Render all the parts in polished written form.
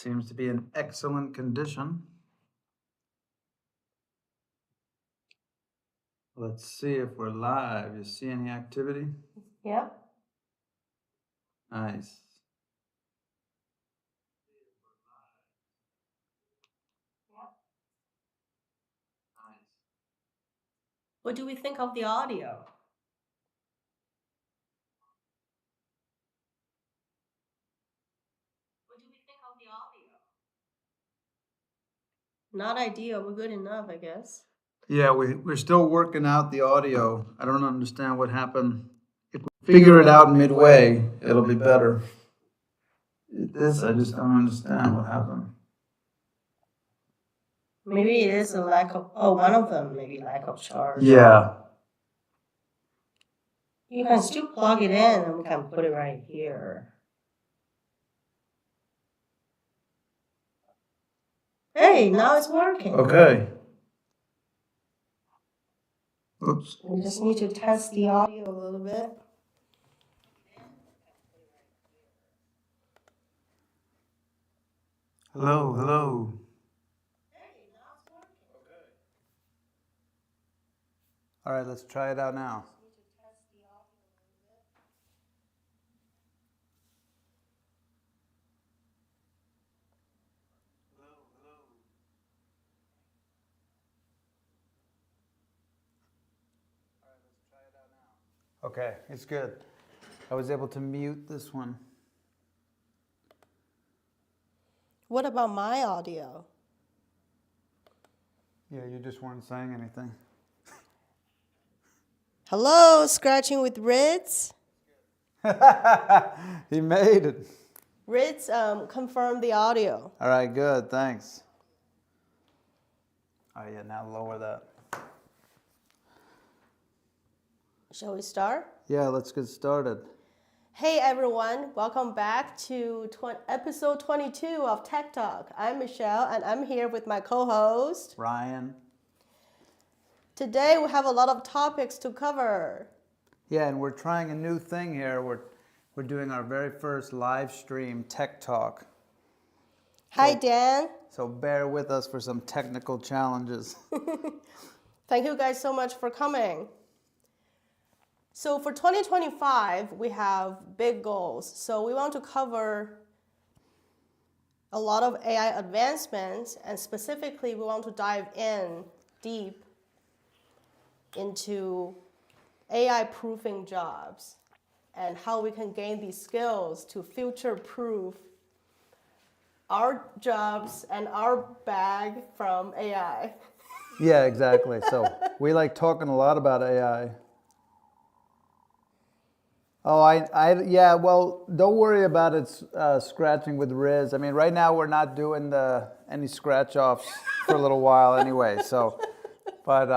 Seems to be in excellent condition. Let's see if we're live. You see any activity? Yeah. Nice. What do we think of the audio? Not ideal, but good enough, I guess. Yeah, we're still working out the audio. I don't understand what happened. If we figure it out midway, it'll be better. This, I just don't understand what happened. Maybe it is a lack of, one of them, maybe lack of charge. Yeah. You can still plug it in and we can put it right here. Hey, now it's working. Okay. Oops. We just need to test the audio a little bit. Hello, hello. All right, let's try it out now. Okay, it's good. I was able to mute this one. What about my audio? Yeah, you just weren't saying anything. Hello, Scratching with Ritz. He made it. Ritz confirmed the audio. All right, good, thanks. All right, yeah, now lower that. Shall we start? Yeah, let's get started. Hey everyone, welcome back to episode 22 of Tech Talk. I'm Michelle and I'm here with my co-host, Ryan. Today we have a lot of topics to cover. Yeah, and we're trying a new thing here. We're doing our very first live stream Tech Talk. Hi Dan. So bear with us for some technical challenges. Thank you guys so much for coming. So for 2025, we have big goals. So we want to cover a lot of AI advancements, and specifically we want to dive in deep into AI proofing jobs and how we can gain these skills to future proof our jobs and our bag from AI. Yeah, exactly. So we like talking a lot about AI. Oh, yeah, well, don't worry about it scratching with Riz. I mean, right now we're not doing any scratch-offs for a little while anyway, so, but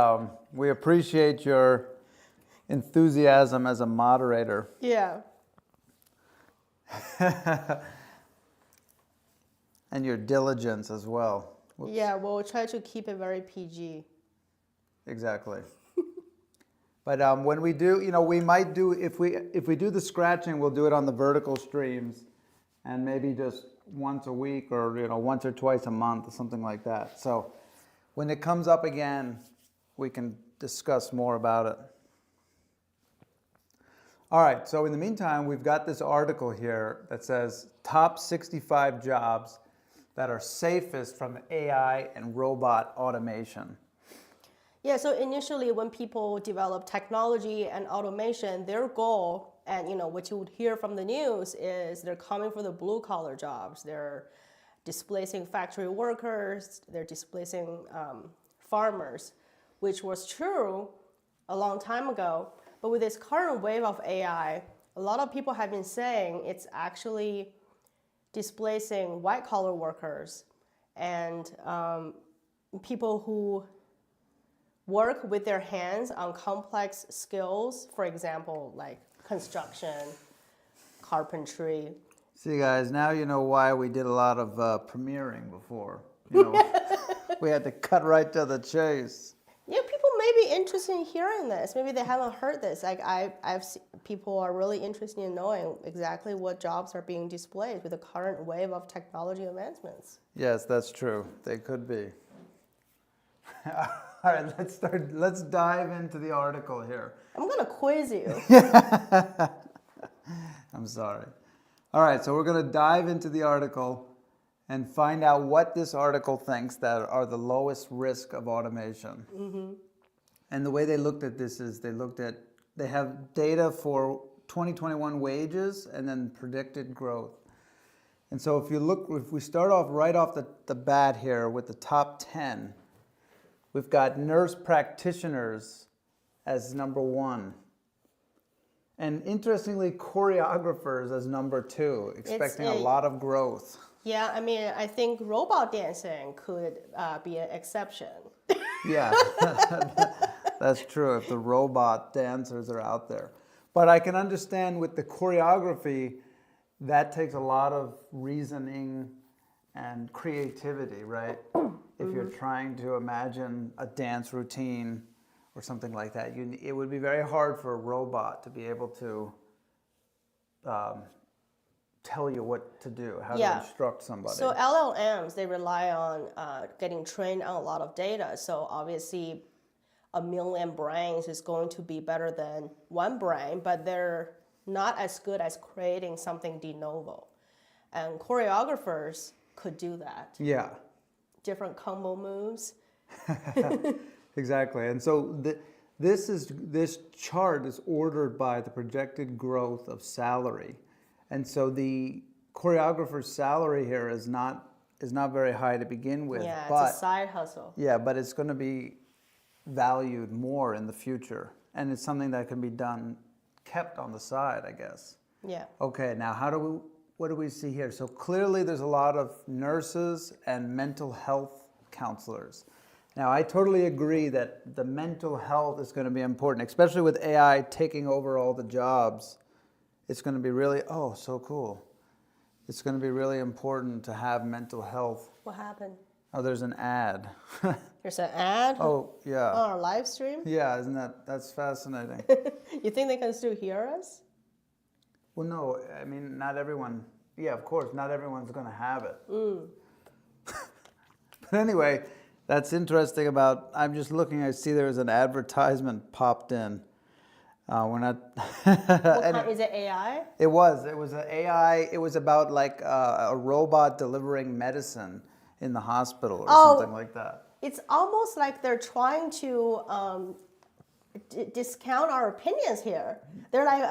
we appreciate your enthusiasm as a moderator. Yeah. And your diligence as well. Whoops. Yeah, we'll try to keep it very PG. Exactly. But when we do, we might do, if we do the scratching, we'll do it on the vertical streams and maybe just once a week or, once or twice a month or something like that. So when it comes up again, we can discuss more about it. All right, so in the meantime, we've got this article here that says top 65 jobs that are safest from AI and robot automation. Yeah, so initially when people develop technology and automation, their goal, and what you would hear from the news is they're coming for the blue collar jobs. They're displacing factory workers, they're displacing farmers, which was true a long time ago. But with this current wave of AI, a lot of people have been saying it's actually displacing white collar workers and people who work with their hands on complex skills, for example, like construction, carpentry. See, guys, now you know why we did a lot of premiering before. We had to cut right to the chase. Yeah, people may be interested in hearing this. Maybe they haven't heard this. Like people are really interested in knowing exactly what jobs are being displaced with the current wave of technology advancements. Yes, that's true. They could be. All right, let's dive into the article here. I'm gonna quiz you. I'm sorry. All right, so we're going to dive into the article and find out what this article thinks that are the lowest risk of automation. Mm-hmm. And the way they looked at this is they have data for 2021 wages and then predicted growth. And so if we start off right off the bat here with the top 10, we've got nurse practitioners as number 1. And interestingly, choreographers as number 2, expecting a lot of growth. Yeah, I mean, I think robot dancing could be an exception. Yeah, that's true if the robot dancers are out there. But I can understand with the choreography, that takes a lot of reasoning and creativity, right? If you're trying to imagine a dance routine or something like that, it would be very hard for a robot to be able to tell you what to do, how to instruct somebody. So LLMs, they rely on getting trained on a lot of data. So obviously, 1 million brains is going to be better than one brain, but they're not as good as creating something de novo. And choreographers could do that. Yeah. Different combo moves. Exactly. And so this chart is ordered by the projected growth of salary. And so the choreographer's salary here is not very high to begin with. Yeah, but, it's a side hustle. Yeah, but it's going to be valued more in the future. And it's something that can be kept on the side, I guess. Yeah. Okay, now what do we see here? So clearly there's a lot of nurses and mental health counselors. Now, I totally agree that the mental health is going to be important, especially with AI taking over all the jobs. It's going to be really, so cool. It's going to be really important to have mental health. What happened? Oh, there's an ad. There's an ad? Oh, yeah. On our live stream? Yeah, that's fascinating. You think they can still hear us? Well, no, I mean, not everyone, of course, not everyone's going to have it. But anyway, that's interesting I'm just looking, I see there's an advertisement popped in. We're not. What kind, is it AI? It was an AI, it was about like a robot delivering medicine in the hospital or something like that. It's almost like they're trying to discount our opinions here. They're like,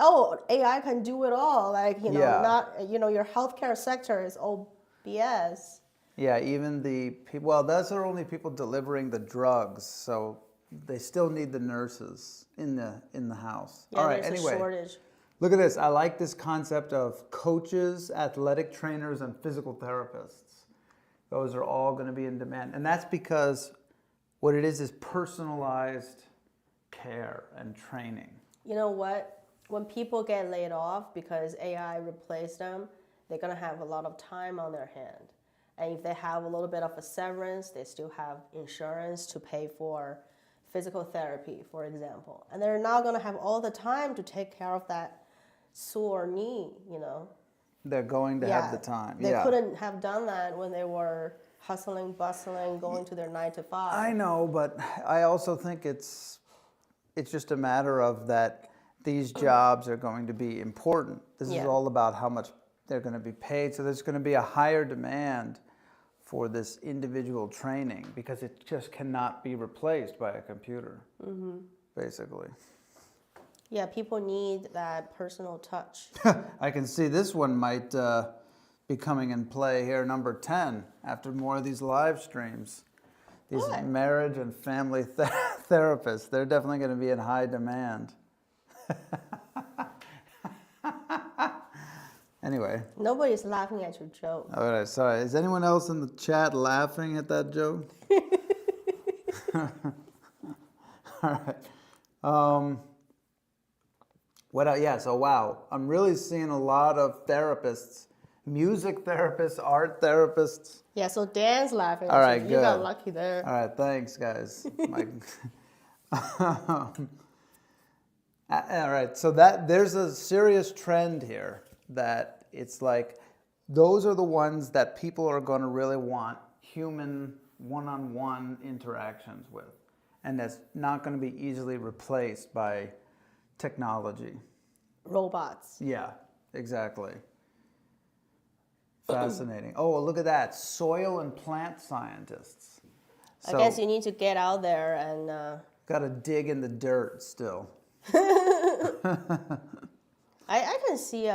AI can do it all. Like, your healthcare sector is all BS. Yeah, even the people, well, those are only people delivering the drugs, so they still need the nurses in the house. Yeah, all right, there's anyway, a shortage. Look at this. I like this concept of coaches, athletic trainers, and physical therapists. Those are all going to be in demand. And that's because what it is personalized care and training. You know what? When people get laid off because AI replaced them, they're going to have a lot of time on their hand. And if they have a little bit of a severance, they still have insurance to pay for physical therapy, for example. And they're not going to have all the time to take care of that sore knee, They're going to have the time. They couldn't have done that when they were hustling, bustling, going to their 9 to 5. I know, but I also think it's just a matter of that these jobs are going to be important. This is all about how much they're going to be paid. So there's going to be a higher demand for this individual training because it just cannot be replaced by a computer, basically. Yeah, people need that personal touch. I can see this one might be coming in play here, number 10, after more of these live streams. These marriage and family therapists, they're definitely going to be in high demand. Anyway. Nobody's laughing at your joke. All right, sorry. Is anyone else in the chat laughing at that joke? All right. What else? Yeah, so wow. I'm really seeing a lot of therapists, music therapists, art therapists. Yeah, so Dan's laughing. All right, so good. You got lucky there. All right, thanks, guys. All right, so that there's a serious trend here that it's like those are the ones that people are going to really want human one-on-one interactions with, and that's not going to be easily replaced by technology. Robots. Yeah, exactly. Fascinating. Oh, well, look at that. Soil and plant scientists. I guess you need to get out there and. Got to dig in the dirt still. I can see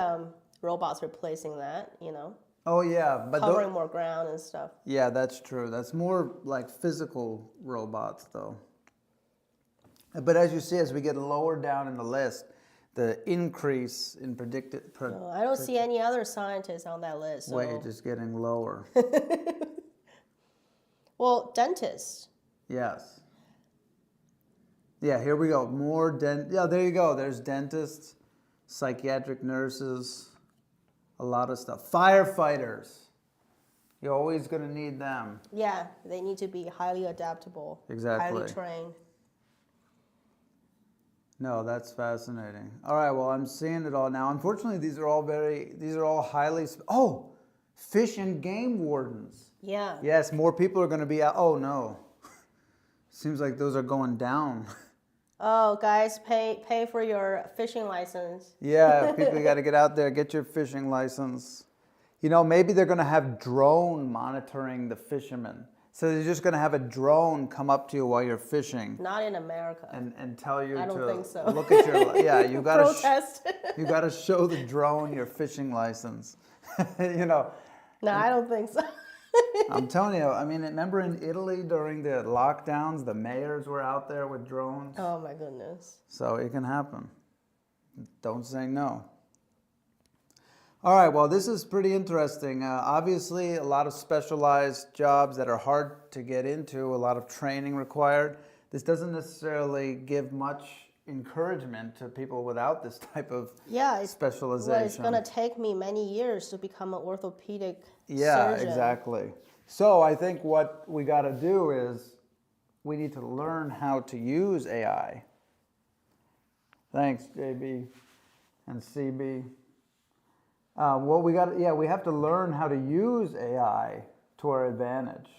robots replacing that, you know, Oh yeah, but covering more ground and stuff. yeah, that's true. That's more like physical robots, though. But as you see, as we get lower down in the list, the increase in predicted No, I don't see any other scientists on that list. So. wage is getting lower. Well, dentists. Yes. Yeah, here we go. More yeah, there you go. There's dentists, psychiatric nurses, a lot of stuff. Firefighters. You're always going to need them. Yeah, they need to be highly adaptable. Exactly. Highly trained. No, that's fascinating. All right, well, I'm seeing it all now. Unfortunately, these are all highly, oh, fish and game wardens. Yeah. Yes, more people are going to be out. Oh, no. Seems like those are going down. Oh, guys, pay for your fishing license. Yeah, people got to get out there, get your fishing license. You know, maybe they're going to have drone monitoring the fishermen. So they're just going to have a drone come up to you while you're fishing. Not in America. And tell you I don't think so. look at your, yeah, you got to protest. you got to show the drone your fishing license. You know. No, I don't think so. I'm telling you, I mean, remember in Italy during the lockdowns, the mayors were out there with drones? Oh my goodness. So it can happen. Don't say no. All right, well, this is pretty interesting. Obviously, a lot of specialized jobs that are hard to get into, a lot of training required. This doesn't necessarily give much encouragement to people without this type of specialization. Well, it's going to take me many years to become an orthopedic Yeah, surgeon. exactly. So I think what we got to do is we need to learn how to use AI. Thanks, JB and CB. Well, we have to learn how to use AI to our advantage,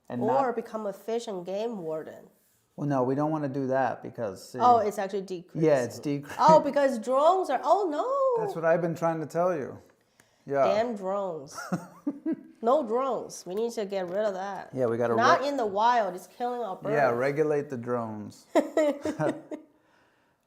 and or become a fish and game warden. Well, no, we don't want to do that because. See, oh, it's actually decreasing. Yeah, it's decreasing. Oh, because drones are. Oh no. That's what I've been trying to tell you. Yeah. Damn drones. No drones. We need to get rid of that. Yeah, we got to. Not in the wild. It's killing our birds. Yeah, regulate the drones.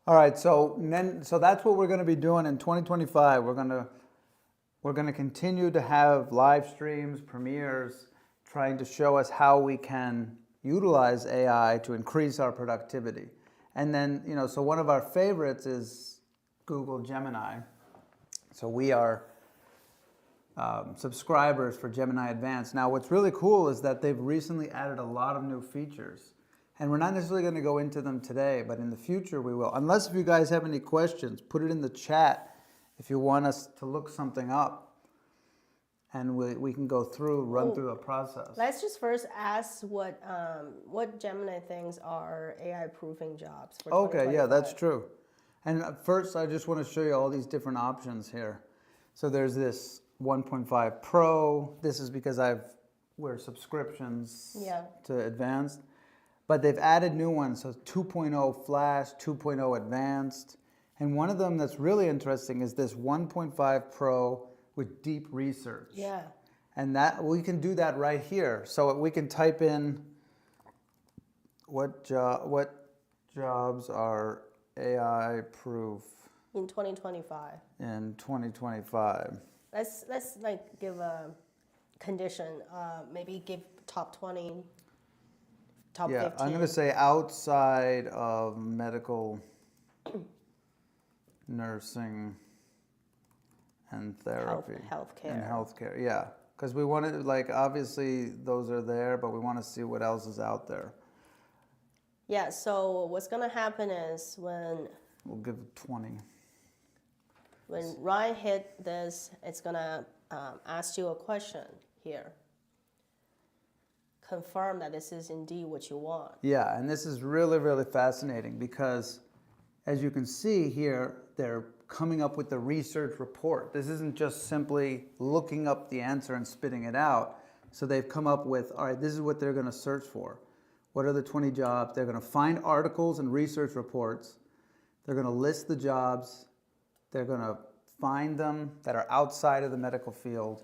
All right, so that's what we're going to be doing in 2025. We're going to continue to have live streams, premieres, trying to show us how we can utilize AI to increase our productivity. And then, so one of our favorites is Google Gemini. So we are subscribers for Gemini Advanced. Now, what's really cool is that they've recently added a lot of new features. And we're not necessarily going to go into them today, but in the future we will. Unless if you guys have any questions, put it in the chat if you want us to look something up. And we can go through, run through a process. Let's just first ask what Gemini thinks are AI-proofing jobs for 2025. Okay, yeah, that's true. And first, I just want to show you all these different options here. So there's this 1.5 Pro. This is because we're subscriptions to Advanced. But they've added new ones, so 2.0 Flash, 2.0 Advanced. And one of them that's really interesting is this 1.5 Pro with deep research. Yeah. And that we can do that right here. So we can type in what jobs are AI proof in 2025. In 2025. Let's like give a condition. Maybe give top 20, top 15. I'm going to say outside of medical, nursing, and therapy. Healthcare. And healthcare, yeah. Because we want to, obviously those are there, but we want to see what else is out there. Yeah, so what's going to happen is when... We'll give it 20. When Ryan hit this, it's going to ask you a question here. confirm that this is indeed what you want. Yeah, and this is really, really fascinating because as you can see here, they're coming up with the research report. This isn't just simply looking up the answer and spitting it out. So they've come up with, all right, this is what they're going to search for. What are the 20 jobs? They're going to find articles and research reports. They're going to list the jobs. They're going to find them that are outside of the medical field.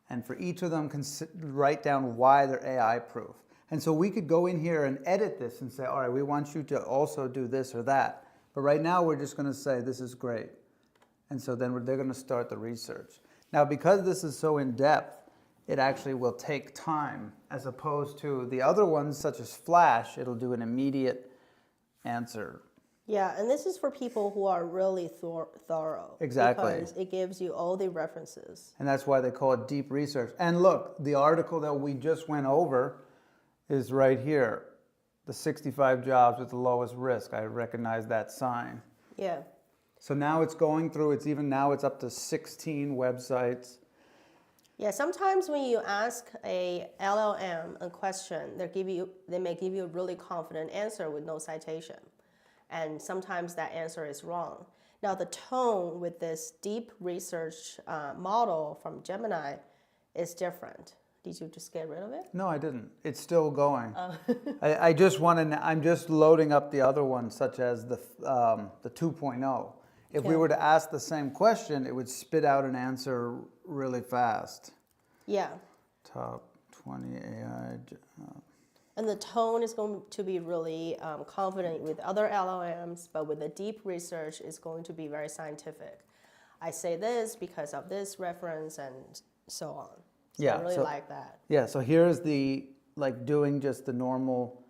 And for each of them, write down why they're AI proof. And so we could go in here and edit this and say, all right, we want you to also do this or that. But right now, we're just going to say, this is great. And so then they're going to start the research. Now, because this is so in-depth, it actually will take time, as opposed to the other ones, such as Flash, it'll do an immediate answer. Yeah, and this is for people who are really thorough. Exactly. Because it gives you all the references. And that's why they call it deep research. And look, the article that we just went over is right here. The 65 jobs with the lowest risk. I recognize that sign. Yeah. So now it's going through, it's up to 16 websites. Yeah, sometimes when you ask a LLM a question, they may give you a really confident answer with no citation. And sometimes that answer is wrong. Now the tone with this deep research model from Gemini is different. Did you just get rid of it? No, I didn't. It's still going. I just I'm just loading up the other ones, such as the 2.0. If we were to ask the same question, it would spit out an answer really fast. Yeah. Top 20 AI. And the tone is going to be really confident with other LLMs, but with the deep research, it's going to be very scientific. I say this because of this reference and so on. So Yeah, I really like that. Yeah, so here's doing just the normal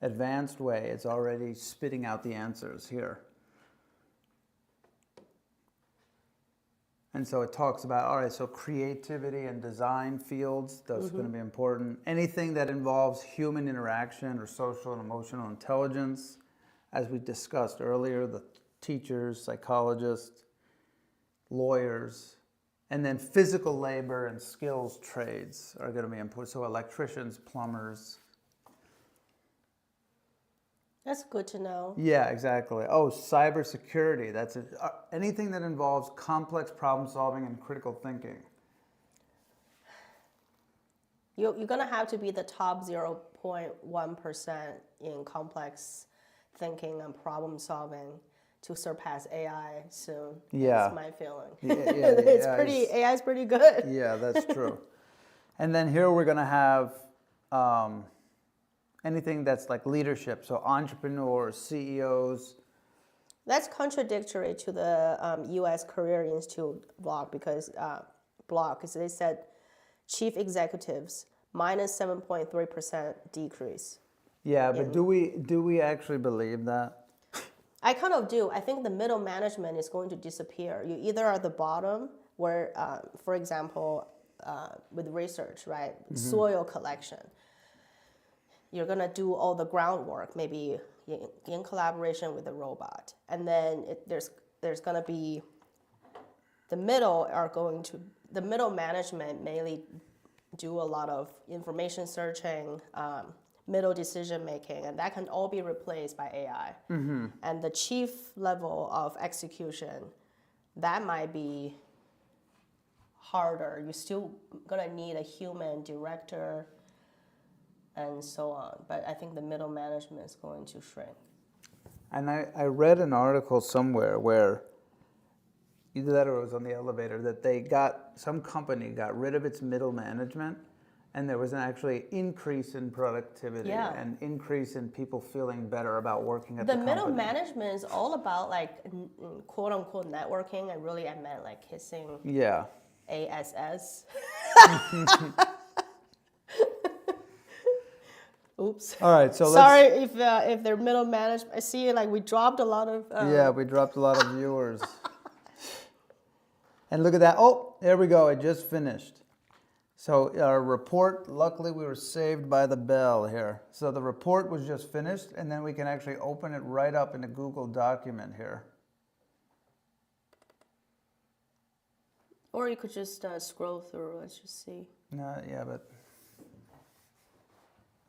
advanced way. It's already spitting out the answers here. And so it talks about, all right, so creativity and design fields, that's going to be important. Anything that involves human interaction or social and emotional intelligence, as we discussed earlier, the teachers, psychologists, lawyers, and then physical labor and skills trades are going to be important. So electricians, plumbers. That's good to know. Yeah, exactly. Oh, cybersecurity. That's it. Anything that involves complex problem solving and critical thinking. You're going to have to be the top 0.1% in complex thinking and problem solving to surpass AI soon. Yeah. That's my feeling. Yeah, AI is pretty good. Yeah, that's true. And then here we're going to have anything that's like leadership, so entrepreneurs, CEOs. That's contradictory to the U.S. Career Institute blog because they said chief executives minus 7.3% decrease. Yeah, but do we actually believe that? I kind of do. I think the middle management is going to disappear. You either are the bottom, where, for example, with research, right, soil collection. You're going to do all the groundwork, maybe in collaboration with a robot. And then there's going to be the middle management mainly do a lot of information searching, middle decision making, and that can all be replaced by AI. And the chief level of execution, that might be harder. You're still going to need a human director and so on. But I think the middle management is going to shrink. And I read an article somewhere where, either that or it was on the elevator, that some company got rid of its middle management, and there was an actually increase in productivity and increase in people feeling better about working at the company. The middle management is all about like quote unquote networking, and really I meant like kissing ASS. Oops. All right, so sorry if they're middle management. I see like we dropped a lot of. We dropped a lot of viewers. And look at that. Oh, there we go. It just finished. So our report, luckily we were saved by the bell here. So the report was just finished, and then we can actually open it right up in a Google document here. Or you could just scroll through. Let's just see. No, yeah, but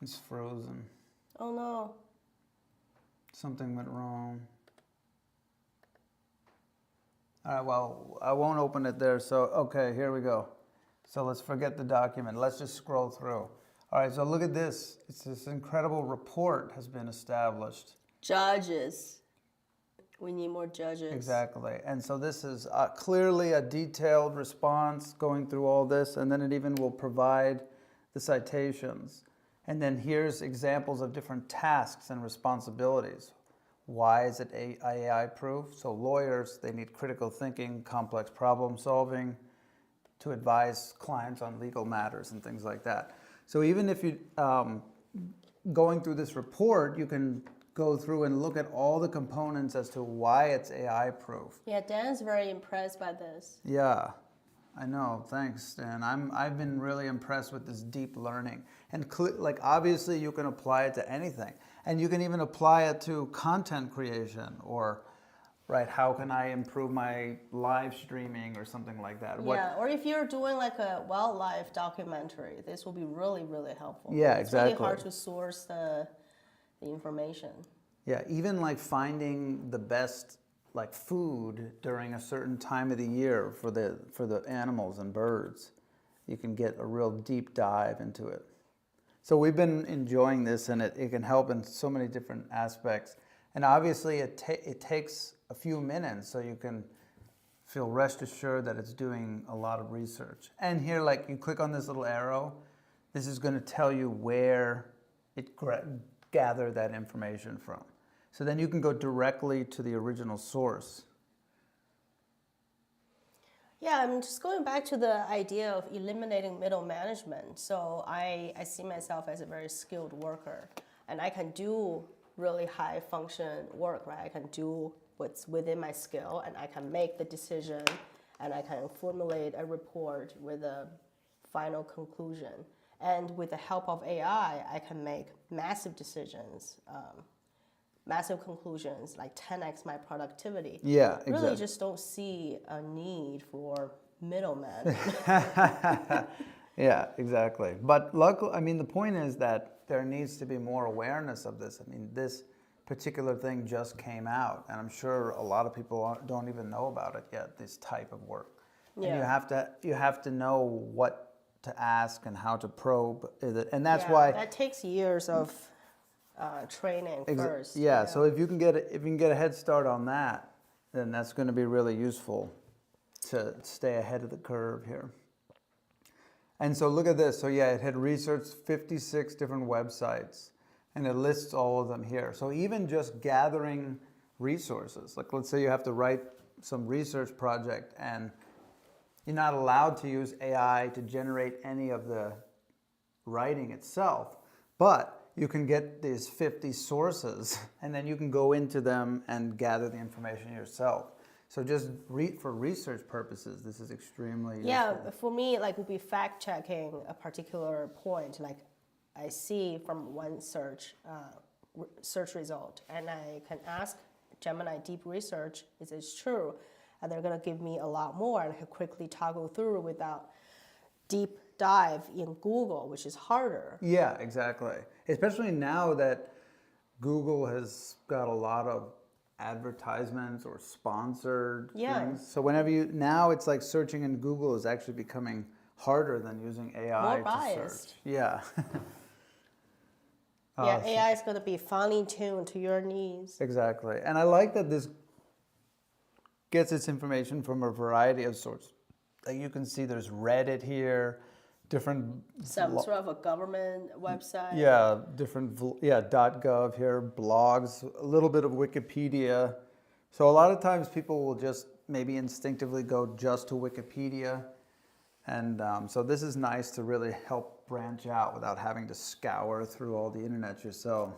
It's frozen. Oh no. Something went wrong. All right, well, I won't open it there. So, okay, here we go. So let's forget the document. Let's just scroll through. All right, so look at this. It's this incredible report has been established. Judges. We need more judges. Exactly. And so this is clearly a detailed response going through all this, and then it even will provide the citations. And then here's examples of different tasks and responsibilities. Why is it AI proof? So lawyers, they need critical thinking, complex problem solving to advise clients on legal matters and things like that. So even if you, going through this report, you can go through and look at all the components as to why it's AI proof. Yeah, Dan's very impressed by this. Yeah, I know. Thanks, Stan. I've been really impressed with this deep learning. And like obviously you can apply it to anything. And you can even apply it to content creation or, right, how can I improve my live streaming or something like that. Yeah, or if you're doing like a wildlife documentary, this will be really, really helpful. Yeah, it's exactly. It's really hard to source the information. Yeah, even like finding the best like food during a certain time of the year for the animals and birds. You can get a real deep dive into it. So we've been enjoying this, and it can help in so many different aspects. And obviously it takes a few minutes, so you can feel rest assured that it's doing a lot of research. And here, like you click on this little arrow, this is going to tell you where it gathered that information from. So then you can go directly to the original source. Yeah, I'm just going back to the idea of eliminating middle management. So I see myself as a very skilled worker, and I can do really high function work, right? I can do what's within my skill, and I can make the decision, and I can formulate a report with a final conclusion. And with the help of AI, I can make massive decisions, massive conclusions, like 10x my productivity. Yeah, exactly. Really just don't see a need for middlemen. Yeah, exactly. But luckily, I mean, the point is that there needs to be more awareness of this. I mean, this particular thing just came out, and I'm sure a lot of people don't even know about it yet, this type of work. Yeah. And you have to know what to ask and how to probe it. And that's why that takes years of training first. Yeah, so if you can get a head start on that, then that's going to be really useful to stay ahead of the curve here. And so look at this. So yeah, it had researched 56 different websites, and it lists all of them here. So even just gathering resources, like let's say you have to write some research project, and you're not allowed to use AI to generate any of the writing itself, but you can get these 50 sources, and then you can go into them and gather the information yourself. So just for research purposes, this is extremely useful. Yeah, for me, like would be fact checking a particular point. Like I see from one search result, and I can ask Gemini Deep Research, is it true? And they're gonna give me a lot more, and I can quickly toggle through without deep dive in Google, which is harder. Yeah, exactly. Especially now that Google has got a lot of advertisements or sponsored things. So whenever now it's like searching in Google is actually becoming harder than using AI More to biased. search. Yeah. Yeah, AI is going to be finely tuned to your needs. Exactly. And I like that this gets its information from a variety of sources. Like you can see there's Reddit here, different... Some sort of a government website. Yeah, .gov here, blogs, a little bit of Wikipedia. So a lot of times people will just maybe instinctively go just to Wikipedia. And so this is nice to really help branch out without having to scour through all the internet yourself.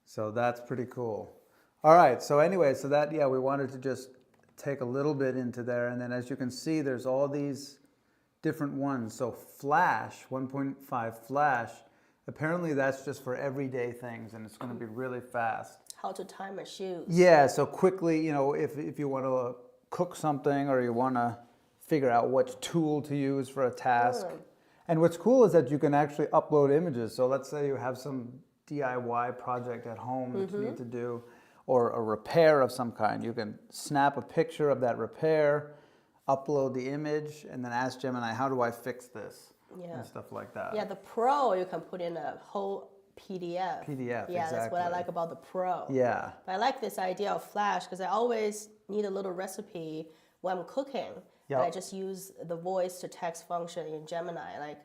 So that's pretty cool. All right, so anyway, so that, we wanted to just take a little bit into there. And then as you can see, there's all these different ones. So Flash, 1.5 Flash, apparently that's just for everyday things, and it's going to be really fast. How to time a shoot. Yeah, so quickly, if you want to cook something or you want to figure out which tool to use for a task. And what's cool is that you can actually upload images. So let's say you have some DIY project at home that you need to do, or a repair of some kind. You can snap a picture of that repair, upload the image, and then ask Gemini, how do I fix this? Yeah. And stuff like that. Yeah, the Pro, you can put in a whole PDF. PDF, Yeah, that's what I exactly. like about the Pro. Yeah. But I like this idea of Flash because I always need a little recipe when I'm cooking. Yep. And I just use the voice to text function in Gemini. Like,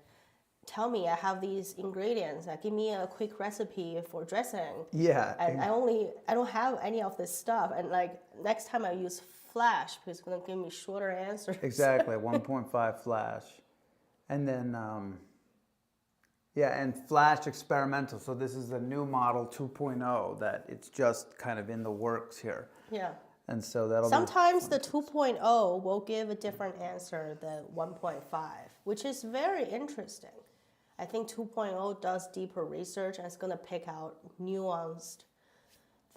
tell me I have these ingredients. Like, give me a quick recipe for dressing. Yeah. And I don't have any of this stuff. And like next time I use Flash because it's gonna give me shorter answers. Exactly, 1.5 Flash. And then, yeah, and Flash experimental. So this is the new model 2.0 that it's just kind of in the works here. Yeah. And so that'll Sometimes the 2.0 will give a different answer than 1.5, which is very interesting. I think 2.0 does deeper research and it's going to pick out nuanced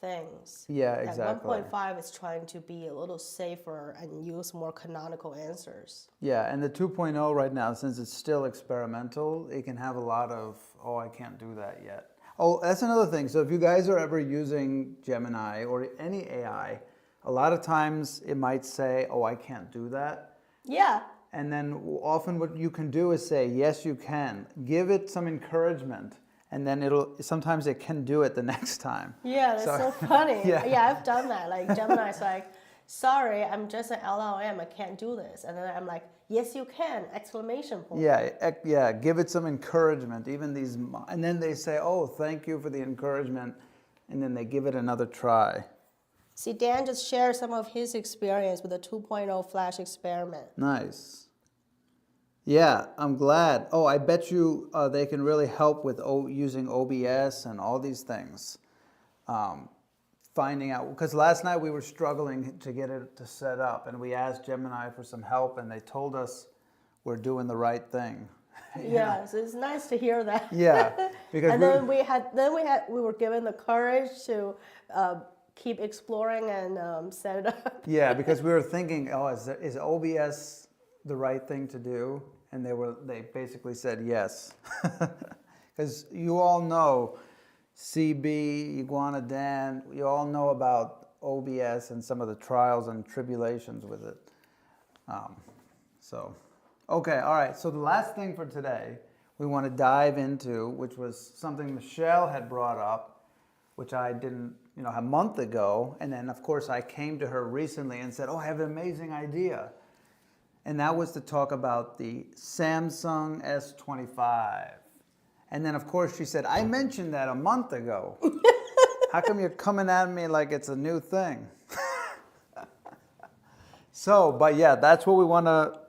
things. Yeah, And exactly. 1.5 is trying to be a little safer and use more canonical answers. Yeah, and the 2.0 right now, since it's still experimental, it can have a lot of, oh, I can't do that yet. Oh, that's another thing. So if you guys are ever using Gemini or any AI, a lot of times it might say, oh, I can't do that. Yeah. And then often what you can do is say, yes, you can. Give it some encouragement, and then sometimes it can do it the next time. Yeah, that's so funny. Yeah. Yeah, I've done that. Like Gemini's like, sorry, I'm just an LLM. I can't do this. And then I'm like, yes, you can! Exclamation point. Yeah, give it some encouragement. Even these, and then they say, oh, thank you for the encouragement, and then they give it another try. See, Dan just shared some of his experience with the 2.0 Flash experiment. Nice. Yeah, I'm glad. Oh, I bet you they can really help with using OBS and all these things. Finding out, because last night we were struggling to get it to set up, and we asked Gemini for some help, and they told us we're doing the right thing. Yeah, so it's nice to hear that. Yeah, because and then we were given the courage to keep exploring and set it up. Yeah, because we were thinking, oh, is OBS the right thing to do? And they basically said yes. Because you all know CB, Iguana Dan, you all know about OBS and some of the trials and tribulations with it. Okay, all right. So the last thing for today we want to dive into, which was something Michelle had brought up, which I didn't, a month ago. And then, of course, I came to her recently and said, oh, I have an amazing idea. And that was to talk about the Samsung S25. And then, of course, she said, I mentioned that a month ago. How come you're coming at me like it's a new thing? But yeah, that's what we want to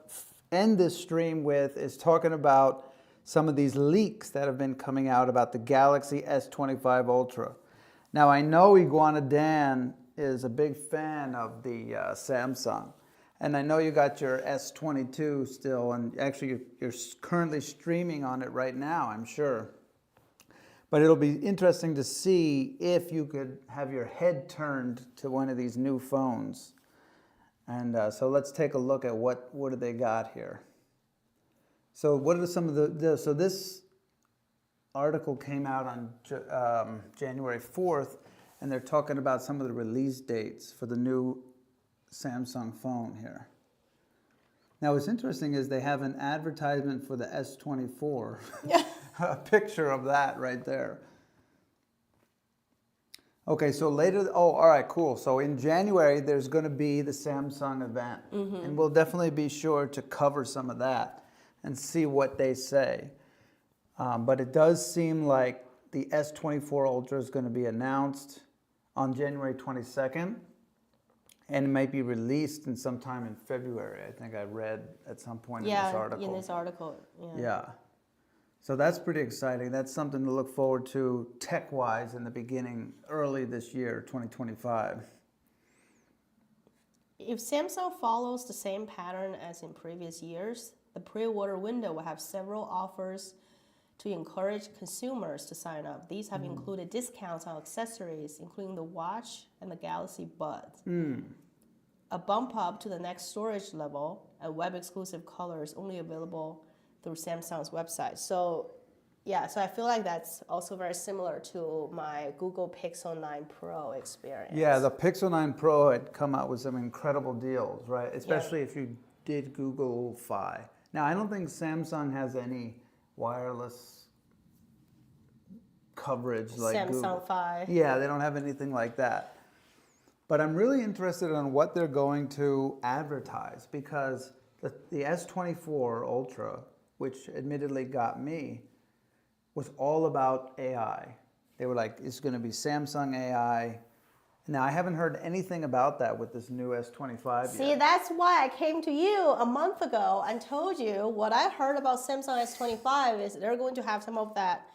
end this stream with, is talking about some of these leaks that have been coming out about the Galaxy S25 Ultra. Now, I know Iguana Dan is a big fan of the Samsung. And I know you got your S22 still, and actually you're currently streaming on it right now, I'm sure. But it'll be interesting to see if you could have your head turned to one of these new phones. And so let's take a look at what do they got here. So what are some of so this article came out on January 4th, and they're talking about some of the release dates for the new Samsung phone here. Now what's interesting is they have an advertisement for the S24. A picture of that right there. Okay, so later, all right, cool. So in January, there's going to be the Samsung event. And we'll definitely be sure to cover some of that and see what they say. But it does seem like the S24 Ultra is going to be announced on January 22nd. And it might be released in sometime in February. I think I read at some point in this article. Yeah, in this article. Yeah. So that's pretty exciting. That's something to look forward to tech-wise in the beginning, early this year, 2025. If Samsung follows the same pattern as in previous years, the pre-order window will have several offers to encourage consumers to sign up. These have included discounts on accessories, including the watch and the Galaxy Buds. A bump up to the next storage level, and web-exclusive colors only available through Samsung's website. So yeah, so I feel like that's also very similar to my Google Pixel 9 Pro experience. Yeah, the Pixel 9 Pro had come out with some incredible deals, right? Especially if you did Google Fi. Now, I don't think Samsung has any wireless coverage like Samsung Google. Fi. Yeah, they don't have anything like that. But I'm really interested in what they're going to advertise, because the S24 Ultra, which admittedly got me, was all about AI. They were like, it's going to be Samsung AI. Now, I haven't heard anything about that with this new S25 See, yet. that's why I came to you a month ago and told you what I heard about Samsung S25 is they're going to have some of that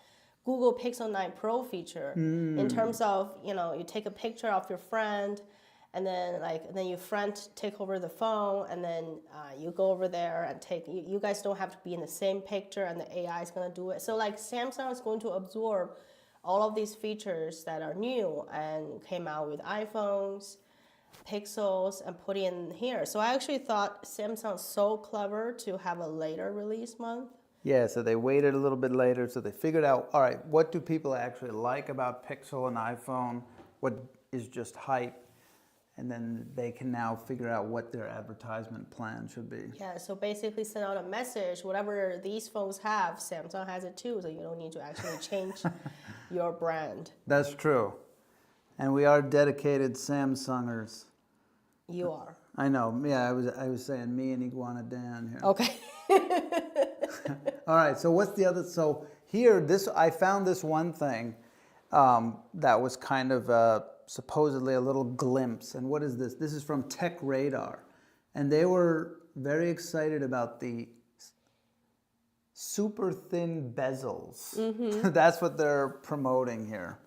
Google Pixel 9 Pro feature in terms of, you know, you take a picture of your friend and then your friend take over the phone, and then you go over there and you guys don't have to be in the same picture, and the AI is going to do it. So like Samsung is going to absorb all of these features that are new and came out with iPhones, Pixels, and put in here. So I actually thought Samsung's so clever to have a later release month. Yeah, so they waited a little bit later, so they figured out, all right, what do people actually like about Pixel and iPhone? What is just hype? And then they can now figure out what their advertisement plan should be. Yeah, so basically send out a message, whatever these phones have, Samsung has it too, so you don't need to actually change your brand. That's true. And we are dedicated Samsungers. You are. I know. Yeah, I was saying me and Iguana Dan here. Okay. All right, so what's the other? So here, I found this one thing that was kind of supposedly a little glimpse. And what is this? This is from Tech Radar. And they were very excited about the super thin bezels. Mm-hmm. That's what they're promoting here.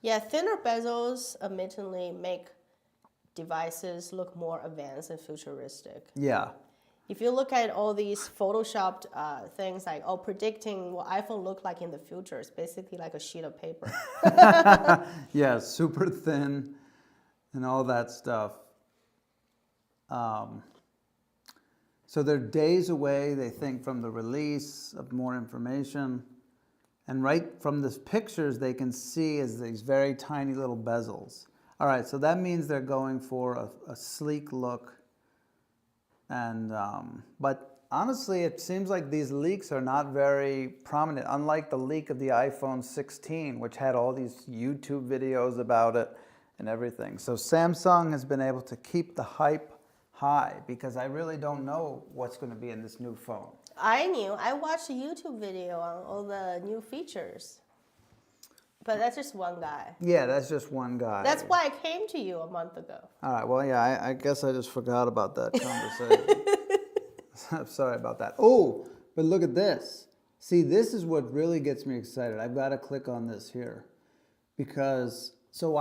Yeah, thinner bezels admittedly make devices look more advanced and futuristic. Yeah. If you look at all these photoshopped things like, predicting what iPhone look like in the future, it's basically like a sheet of paper. Yeah, super thin and all that stuff. So they're days away, they think, from the release of more information. And right from these pictures, they can see as these very tiny little bezels. All right, so that means they're going for a sleek look. And but honestly, it seems like these leaks are not very prominent, unlike the leak of the iPhone 16, which had all these YouTube videos about it and everything. So Samsung has been able to keep the hype high, because I really don't know what's going to be in this new phone. I watched a YouTube video on all the new features. But that's just one guy. Yeah, that's just one guy. That's why I came to you a month ago. All right, well, yeah, I guess I just forgot about that conversation. I'm sorry about that. Oh, but look at this. See, this is what really gets me excited. I've got to click on this here. Because, so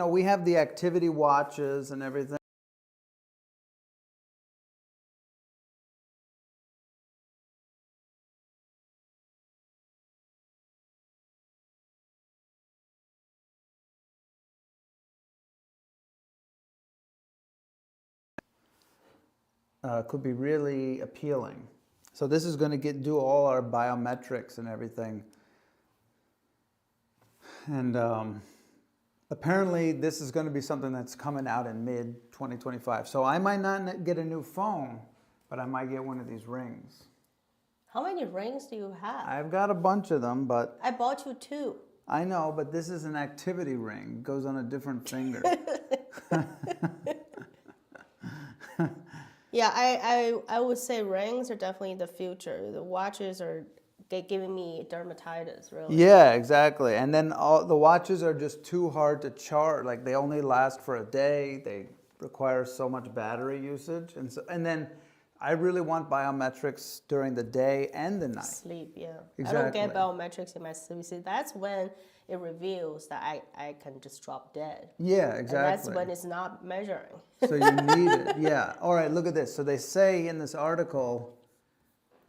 we have the activity watches and everything. Could be really appealing. So this is going to do all our biometrics and everything. And apparently this is going to be something that's coming out in mid-2025. So I might not get a new phone, but I might get one of these rings. How many rings do you have? I've got a bunch of them, but... I bought you 2. I know, but this is an activity ring. It goes on a different finger. Yeah, I would say rings are definitely the future. The watches are giving me dermatitis, really. Yeah, exactly. And then the watches are just too hard to charge. Like, they only last for a day. They require so much battery usage. And then I really want biometrics during the day and the night. Sleep, yeah. Exactly. I don't get biometrics in my sleep. See, that's when it reveals that I can just drop dead. Yeah, exactly. And that's when it's not measuring. So you need it, yeah. All right, look at this. So they say in this article,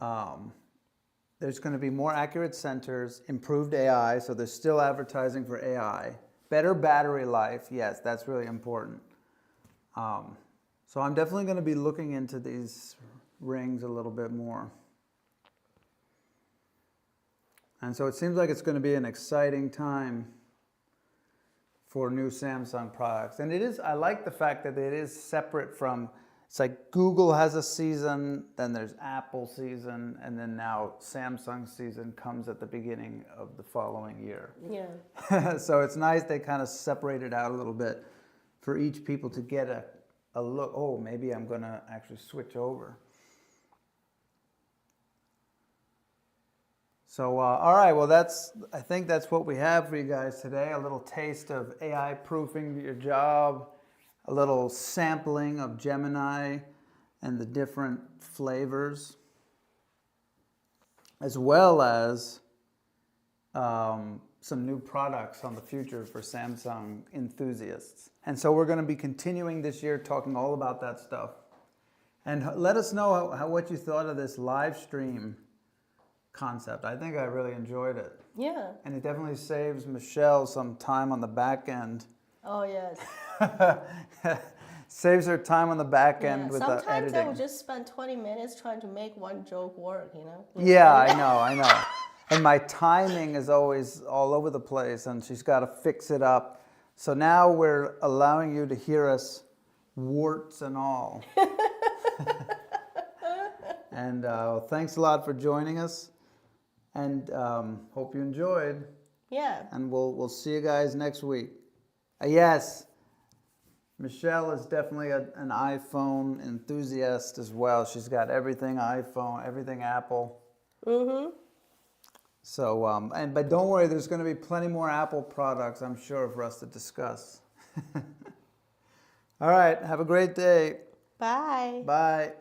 there's going to be more accurate sensors, improved AI, so they're still advertising for AI. Better battery life, yes, that's really important. So I'm definitely going to be looking into these rings a little bit more. And so it seems like it's going to be an exciting time for new Samsung products. And it is, I like the fact that it is separate from, it's like Google has a season, then there's Apple season, and then now Samsung season comes at the beginning of the following year. Yeah. So it's nice they kind of separate it out a little bit for each people to get a look. Oh, maybe I'm going to actually switch over. So, all right, well, I think that's what we have for you guys today. A little taste of AI proofing your job, a little sampling of Gemini and the different flavors, as well as some new products on the future for Samsung enthusiasts. And so we're going to be continuing this year talking all about that stuff. And let us know what you thought of this live stream concept. I think I really enjoyed it. Yeah. And it definitely saves Michelle some time on the back end. Oh, yes. Saves her time on the back end with the editing. Sometimes I would just spend 20 minutes trying to make one joke work, you know? Yeah, I know. And my timing is always all over the place, and she's got to fix it up. So now we're allowing you to hear us, warts and all. And thanks a lot for joining us. And hope you enjoyed. Yeah. And we'll see you guys next week. Yes, Michelle is definitely an iPhone enthusiast as well. She's got everything iPhone, everything Apple. Mm-hmm. So, but don't worry, there's going to be plenty more Apple products, I'm sure, for us to discuss. All right, have a great day. Bye. Bye.